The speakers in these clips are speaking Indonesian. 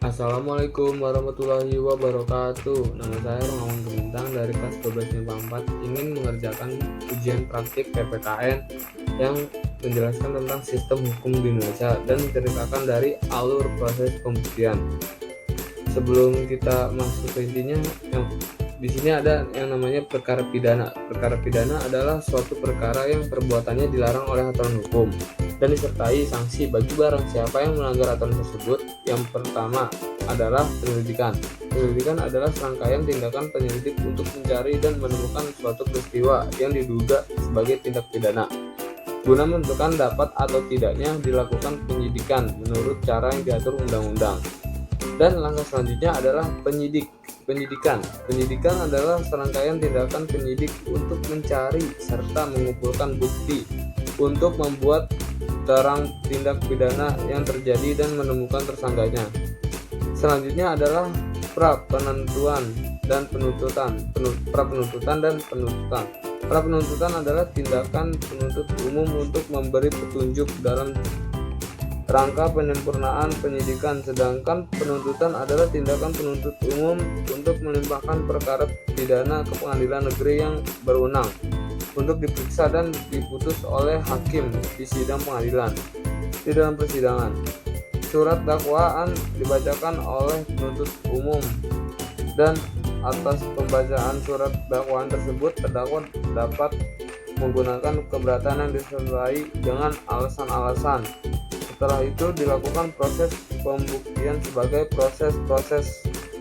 Assalamualaikum warahmatullahi wabarakatuh. Nama saya Rongawan Gemintang dari kelas 12 MIPA 4 ingin mengerjakan ujian praktik PPKN yang menjelaskan tentang sistem hukum di Indonesia dan menceritakan dari alur proses pembuktian. Sebelum kita masuk ke intinya, di sini ada yang namanya perkara pidana. Perkara pidana adalah suatu perkara yang perbuatannya dilarang oleh aturan hukum dan disertai sanksi bagi barang siapa yang melanggar aturan tersebut. Yang pertama adalah penyelidikan. Penyelidikan adalah serangkaian tindakan penyelidik untuk mencari dan menemukan suatu peristiwa yang diduga sebagai tindak pidana, guna menentukan dapat atau tidaknya dilakukan penyidikan menurut cara yang diatur undang-undang. Dan langkah selanjutnya adalah penyidikan. Penyidikan adalah serangkaian tindakan penyidik untuk mencari serta mengumpulkan bukti untuk membuat terang tindak pidana yang terjadi dan menemukan tersangkanya. Selanjutnya adalah pra-penuntutan dan penuntutan. Pra-penuntutan adalah tindakan penuntut umum untuk memberi petunjuk dalam rangka penyempurnaan penyidikan, sedangkan penuntutan adalah tindakan penuntut umum untuk melimpahkan perkara pidana ke pengadilan negeri yang berwenang untuk diperiksa dan diputus oleh hakim di sidang pengadilan. Di dalam persidangan, surat dakwaan dibacakan oleh penuntut umum, dan atas pembacaan surat dakwaan tersebut terdakwa dapat menggunakan keberatan yang disertai dengan alasan-alasan. Setelah itu dilakukan proses pembuktian sebagai proses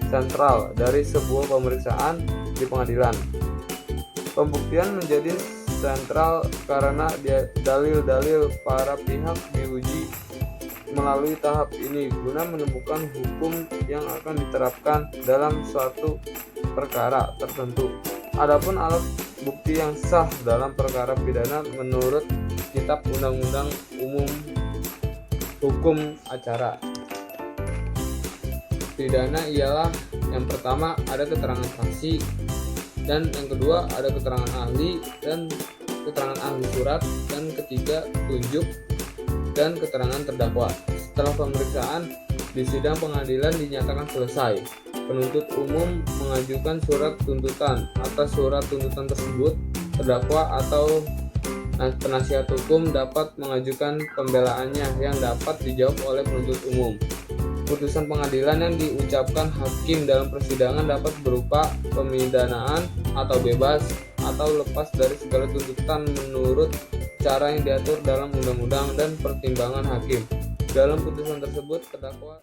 sentral dari sebuah pemeriksaan di pengadilan. Pembuktian menjadi sentral karena dalil-dalil para pihak diuji melalui tahap ini guna menemukan hukum yang akan diterapkan dalam suatu perkara tertentu. Adapun alat bukti yang sah dalam perkara pidana menurut Kitab Undang-Undang Umum Hukum Acara Pidana ialah yang pertama ada keterangan saksi, dan yang kedua ada keterangan ahli dan keterangan ahli surat, dan ketiga tunjuk dan keterangan terdakwa. Setelah pemeriksaan di sidang pengadilan dinyatakan selesai, penuntut umum mengajukan surat tuntutan. Atas surat tuntutan tersebut, terdakwa atau penasihat hukum dapat mengajukan pembelaannya yang dapat dijawab oleh penuntut umum. Putusan pengadilan yang diucapkan hakim dalam persidangan dapat berupa pemidanaan atau bebas atau lepas dari segala tuntutan menurut cara yang diatur dalam undang-undang dan pertimbangan hakim. Dalam putusan tersebut, terdakwa